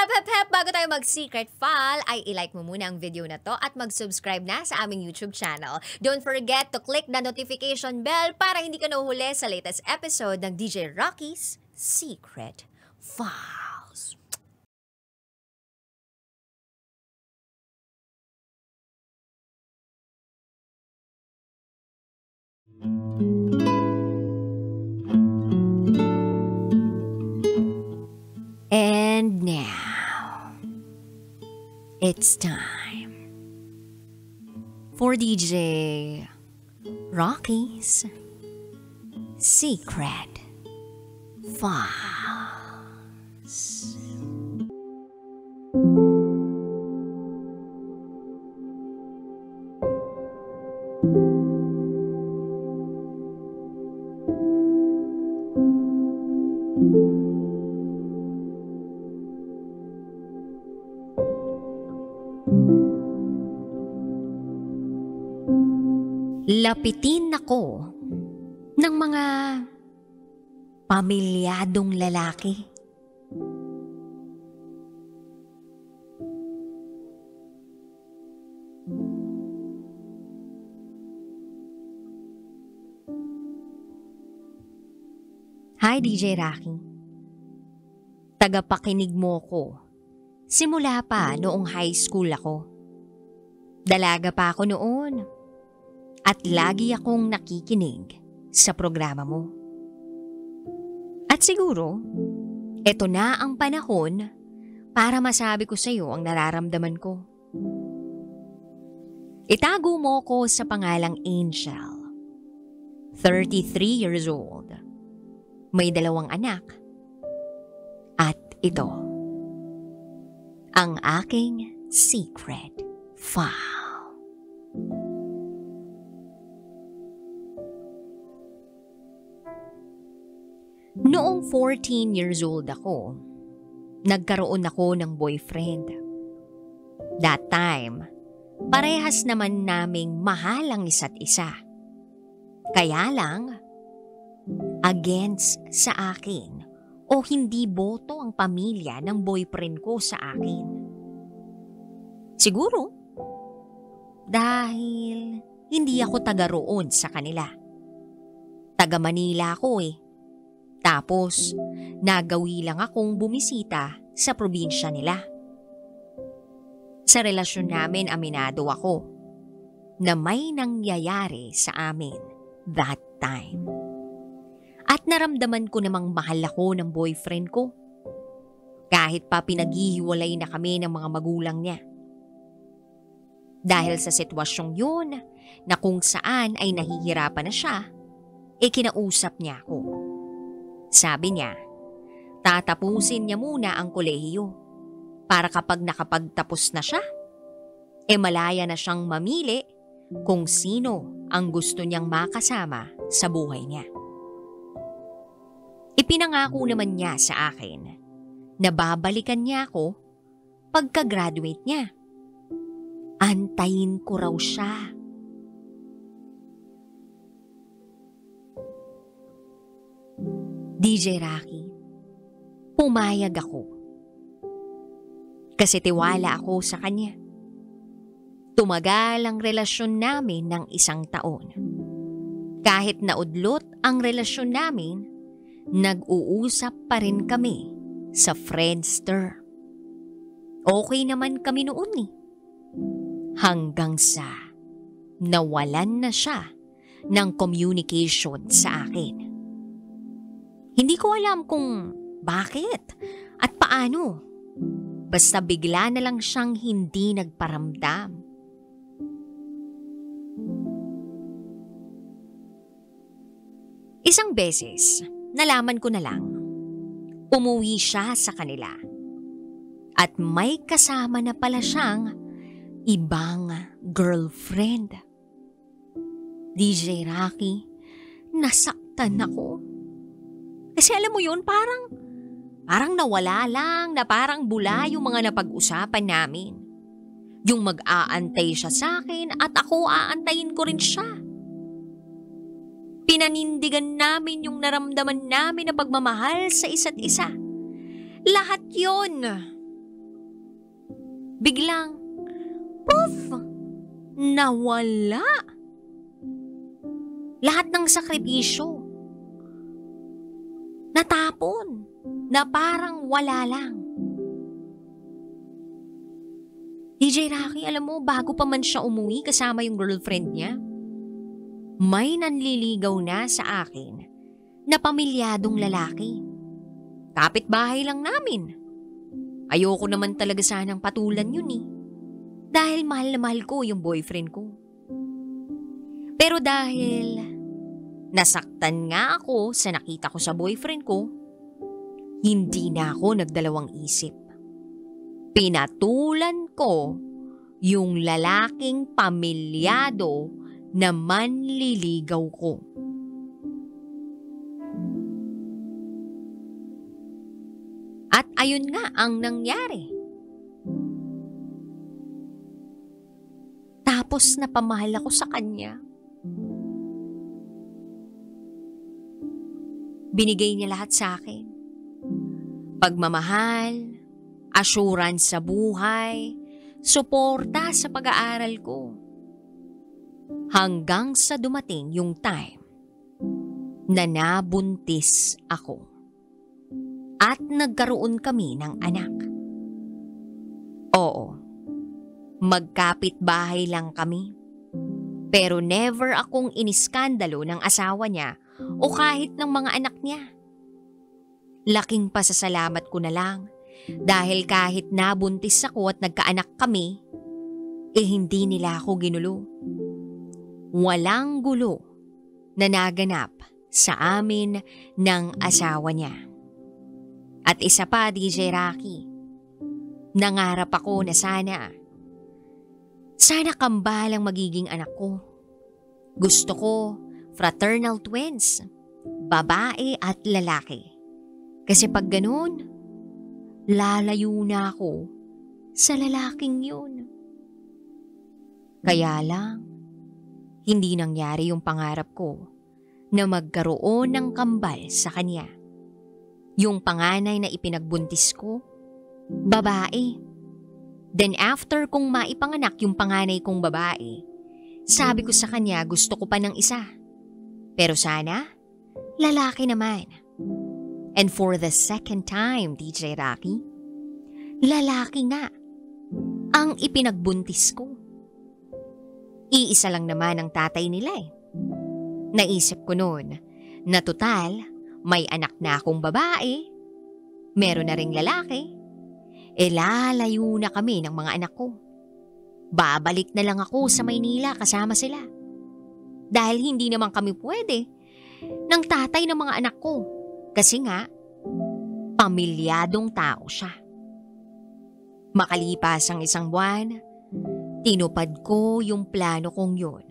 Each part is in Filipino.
Hep! Bago tayo mag-secret file, ay ilike mo muna ang video na to at mag-subscribe na sa aming YouTube channel. Don't forget to click the notification bell para hindi ka nahuhuli sa latest episode ng DJ Rocky's Secret Files. And now, it's time for DJ Rocky's Secret Files. Lapitin ako ng mga pamilyadong lalaki. Hi DJ Rocky. Tagapakinig mo ko. Simula pa noong high school ako. Dalaga pa ako noon. At lagi akong nakikinig sa programa mo. At siguro, eto na ang panahon para masabi ko sa iyo ang nararamdaman ko. Itago mo ko sa pangalang Angel. 33 years old. May 2 anak. At ito, ang aking secret file. Noong 14 years old ako, nagkaroon ako ng boyfriend. That time, parehas naman naming mahal ang isa't isa. Kaya lang, against sa akin o hindi boto ang pamilya ng boyfriend ko sa akin. Siguro, dahil hindi ako taga roon sa kanila. Taga Manila ako eh. Tapos, nagawi lang akong bumisita sa probinsya nila. Sa relasyon namin, aminado ako na may nangyayari sa amin that time. At naramdaman ko namang mahal ako ng boyfriend ko. Kahit pa pinaghihiwalay na kami ng mga magulang niya. Dahil sa sitwasyong yun na kung saan ay nahihirapan na siya, kinausap niya ako. Sabi niya, tatapusin niya muna ang kolehiyo para kapag nakapagtapos na siya, malaya na siyang mamili kung sino ang gusto niyang makasama sa buhay niya. Ipinangako naman niya sa akin na babalikan niya ako pagka-graduate niya. Antayin ko raw siya. DJ Rocky, pumayag ako. Kasi tiwala ako sa kanya. Tumagal ang relasyon namin ng 1 taon. Kahit naudlot ang relasyon namin, nag-uusap pa rin kami sa Friendster. Okay naman kami noon eh. Hanggang sa nawalan na siya ng communication sa akin. Hindi ko alam kung bakit at paano. Basta bigla na lang siyang hindi nagparamdam. Isang beses, nalaman ko na lang, umuwi siya sa kanila. At may kasama na pala siyang ibang girlfriend. DJ Rocky, nasaktan ako. Kasi alam mo yun, parang nawala lang na parang bula yung mga napag-usapan namin. Yung mag-aantay siya sa akin at ako aantayin ko rin siya. Pinanindigan namin yung naramdaman namin na pagmamahal sa isa't isa. Lahat yon biglang, poof! Nawala! Lahat ng sakripisyo, natapon, na parang wala lang. DJ Rocky, alam mo, bago pa man siya umuwi kasama yung girlfriend niya, may nanliligaw na sa akin na pamilyadong lalaki. Kapitbahay lang namin. Ayoko naman talaga sanang patulan yun eh. Dahil mahal na mahal ko yung boyfriend ko. Pero dahil nasaktan nga ako sa nakita ko sa boyfriend ko, hindi na ako nagdalawang isip. Pinatulan ko yung lalaking pamilyado na manliligaw ko. At ayun nga ang nangyari. Tapos napamahal ako sa kanya. Binigay niya lahat sa akin. Pagmamahal, assurance sa buhay, suporta sa pag-aaral ko. Hanggang sa dumating yung time na nabuntis ako. At nagkaroon kami ng anak. Oo, magkapit-bahay lang kami. Pero never akong iniskandalo ng asawa niya o kahit ng mga anak niya. Laking pasasalamat ko na lang dahil kahit nabuntis ako at nagkaanak kami, hindi nila ako ginulo. Walang gulo na naganap sa amin ng asawa niya. At isa pa, DJ Rocky, nangarap ako na sana kambal ang magiging anak ko. Gusto ko fraternal twins, babae at lalaki. Kasi pag ganun, lalayo na ako sa lalaking yun. Kaya lang, hindi nangyari yung pangarap ko na magkaroon ng kambal sa kanya. Yung panganay na ipinagbuntis ko, babae. Then after kong maipanganak yung panganay kong babae, sabi ko sa kanya gusto ko pa ng isa. Pero sana, lalaki naman. And for the second time, DJ Rocky, lalaki nga ang ipinagbuntis ko. Iisa lang naman ang tatay nila eh. Naisip ko noon na total, may anak na akong babae, meron na ring lalaki, lalayo na kami ng mga anak ko. Babalik na lang ako sa Maynila kasama sila. Dahil hindi naman kami pwede ng tatay ng mga anak ko. Kasi nga, pamilyadong tao siya. Makalipas ang isang buwan, tinupad ko yung plano kong yun.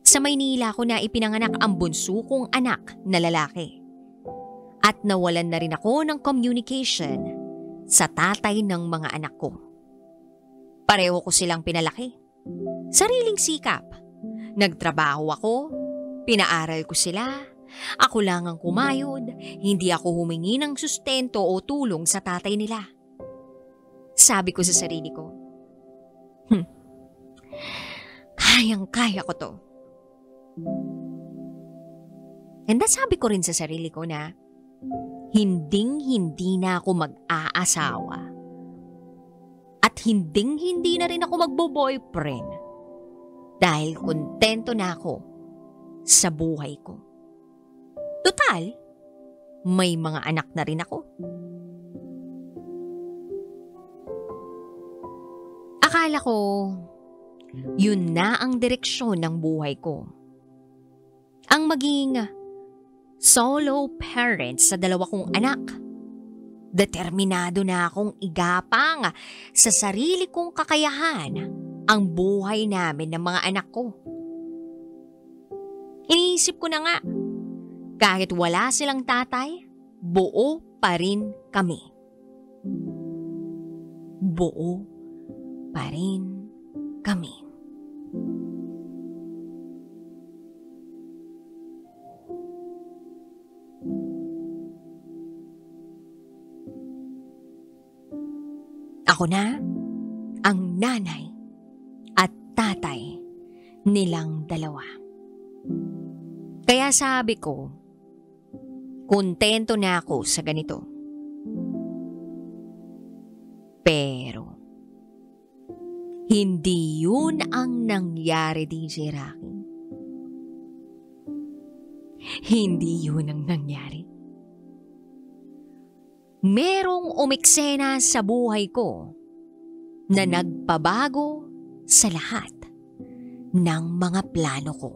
Sa Maynila ko na ipinanganak ang bunso kong anak na lalaki. At nawalan na rin ako ng communication sa tatay ng mga anak ko. Pareho ko silang pinalaki. Sariling sikap. Nagtrabaho ako, pinaaral ko sila, ako lang ang kumayod, hindi ako humingi ng sustento o tulong sa tatay nila. Sabi ko sa sarili ko, kayang-kaya ko to. And sabi ko rin sa sarili ko na hinding-hindi na ako mag-aasawa. At hinding-hindi na rin ako magbo-boyfriend. Dahil kontento na ako sa buhay ko. Total, may mga anak na rin ako. Akala ko, yun na ang direksyon ng buhay ko. Ang maging solo parent sa dalawa kong anak. Determinado na akong igapang sa sarili kong kakayahan ang buhay namin ng mga anak ko. Iniisip ko na nga, kahit wala silang tatay, buo pa rin kami. Buo pa rin kami. Ako na ang nanay at tatay nilang dalawa. Kaya sabi ko, kontento na ako sa ganito. Pero, hindi yun ang nangyari, DJ Rocky. Hindi yun ang nangyari. Merong umiksena sa buhay ko na nagpabago sa lahat ng mga plano ko.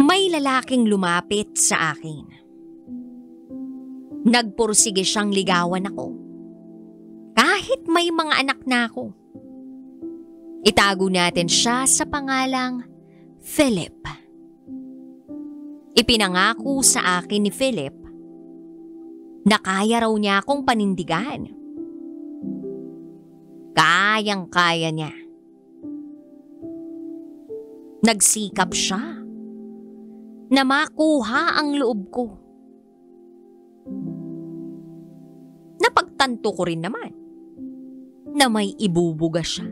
May lalaking lumapit sa akin. Nagpursige siyang ligawan ako. Kahit may mga anak na ako. Itago natin siya sa pangalang Philip. Ipinangako sa akin ni Philip na kaya raw niya akong panindigan. Kayang-kaya niya. Nagsikap siya na makuha ang loob ko. Napagtanto ko rin naman na may ibubuga siya.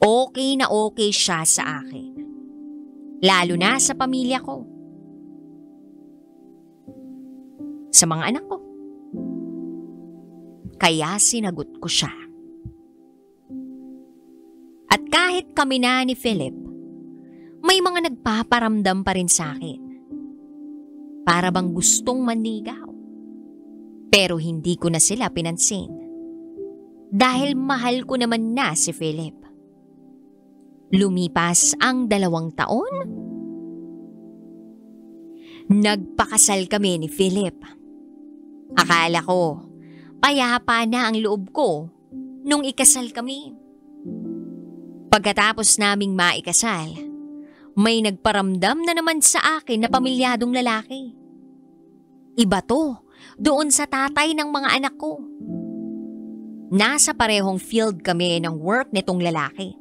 Okay na okay siya sa akin. Lalo na sa pamilya ko. Sa mga anak ko. Kaya sinagot ko siya. At kahit kami na ni Philip, may mga nagpaparamdam pa rin sa akin. Para bang gustong manligaw. Pero hindi ko na sila pinansin. Dahil mahal ko naman na si Philip. Lumipas ang 2 taon. Nagpakasal kami ni Philip. Akala ko, payapa na ang loob ko nung ikasal kami. Pagkatapos naming maikasal, may nagparamdam na naman sa akin na pamilyadong lalaki. Iba to, doon sa tatay ng mga anak ko. Nasa parehong field kami ng work nitong lalaki.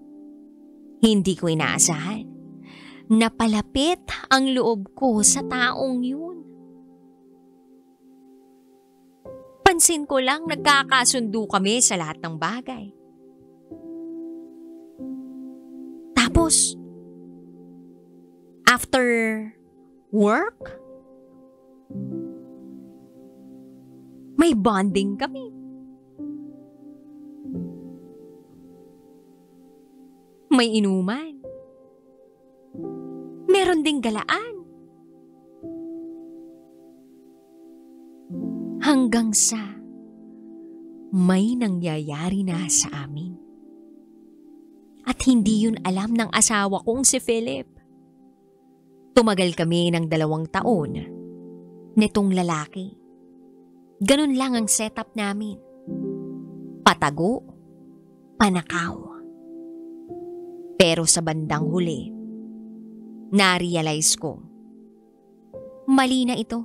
Hindi ko inaasahan. Napalapit ang loob ko sa taong yun. Pansin ko lang nagkakasundo kami sa lahat ng bagay. Tapos, after work, may bonding kami. May inuman. Meron ding galaan. Hanggang sa may nangyayari na sa amin. At hindi yun alam ng asawa kong si Philip. Tumagal kami ng 2 taon nitong lalaki. Ganun lang ang setup namin. Patago, panakaw. Pero sa bandang huli, na-realize ko, mali na ito.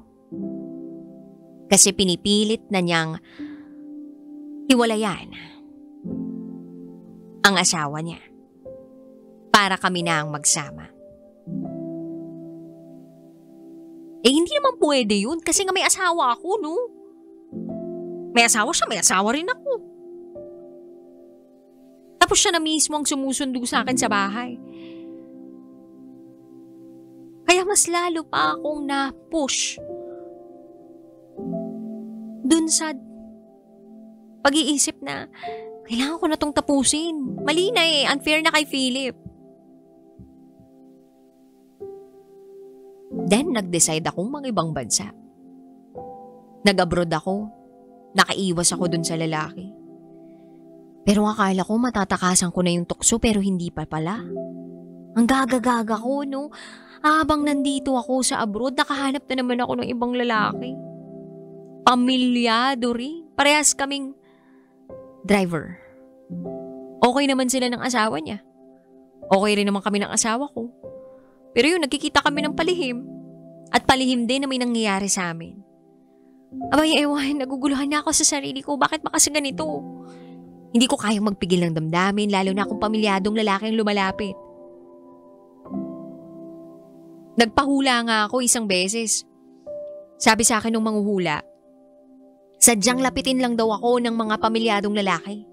Kasi pinipilit na niyang hiwalayan ang asawa niya para kami na ang magsama. Hindi naman pwede yun kasi nga may asawa ako, no? May asawa siya, may asawa rin ako. Tapos siya na mismo ang sumusundo sa akin sa bahay. Kaya mas lalo pa akong na-push dun sa pag-iisip na kailangan ko na tong tapusin. Mali na unfair na kay Philip. Then nag-decide akong mag-ibang bansa. Nag-abroad ako. Nakaiwas ako dun sa lalaki. Pero akala ko matatakasan ko na yung tukso pero hindi pa pala. Ang gaga-gaga ko, no? Habang nandito ako sa abroad, nakahanap na naman ako ng ibang lalaki. Pamilyado rin. Parehas kaming driver. Okay naman sila ng asawa niya. Okay rin naman kami ng asawa ko. Pero yun, nagkikita kami ng palihim. At palihim din na may nangyayari sa amin. Abay, ewan, naguguluhan na ako sa sarili ko. Bakit ba kasi ganito? Hindi ko kayang magpigil ng damdamin, lalo na kung pamilyadong lalaki ang lumalapit. Nagpahula nga ako isang beses. Sabi sa akin ng manghuhula, sadyang lapitin lang daw ako ng mga pamilyadong lalaki.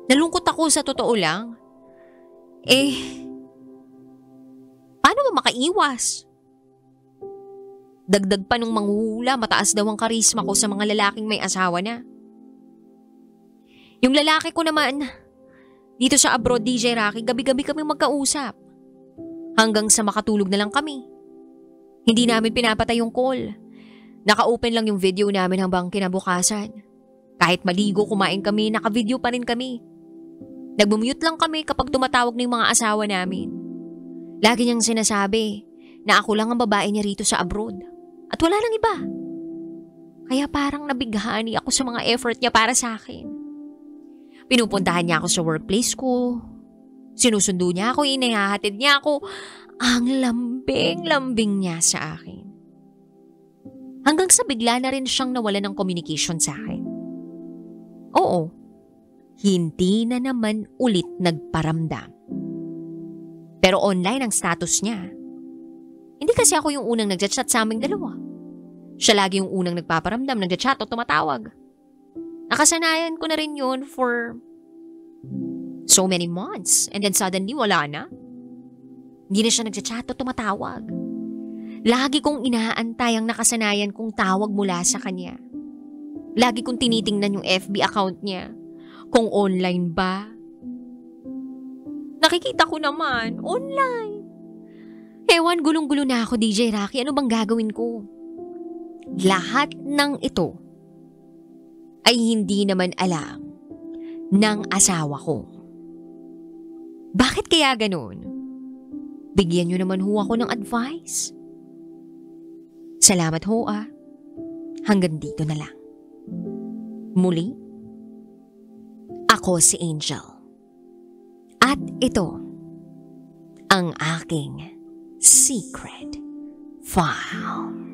Nalungkot ako sa totoo lang. Paano ba makaiwas? Dagdag pa nung manghuhula, mataas daw ang karisma ko sa mga lalaking may asawa na. Yung lalaki ko naman, dito sa abroad, DJ Rocky, gabi-gabi kami magkausap. Hanggang sa makatulog na lang kami. Hindi namin pinapatay yung call. Naka-open lang yung video namin hanggang kinabukasan. Kahit maligo, kumain kami, naka-video pa rin kami. Nagmumute lang kami kapag tumatawag ng mga asawa namin. Lagi niyang sinasabi na ako lang ang babae niya rito sa abroad. At wala nang iba. Kaya parang nabighani ako sa mga effort niya para sa akin. Pinupuntahan niya ako sa workplace ko. Sinusundo niya ako, inahahatid niya ako. Ang lambing-lambing niya sa akin. Hanggang sa bigla na rin siyang nawalan ng communication sa akin. Oo, hindi na naman ulit nagparamdam. Pero online ang status niya. Hindi kasi ako yung unang nagchat-chat sa aming dalawa. Siya lagi yung unang nagpaparamdam, nagchat-chat o tumatawag. Nakasanayan ko na rin yun for so many months and then suddenly wala na. Hindi na siya nagchat-chat o tumatawag. Lagi kong inaantay ang nakasanayan kong tawag mula sa kanya. Lagi kong tinitingnan yung FB account niya. Kung online ba. Nakikita ko naman, online. Ewan, gulong-gulo na ako, DJ Rocky. Ano bang gagawin ko? Lahat ng ito ay hindi naman alam ng asawa ko. Bakit kaya ganun? Bigyan niyo naman ho ako ng advice. Salamat ho Hanggang dito na lang. Muli, ako si Angel. At ito ang aking secret file.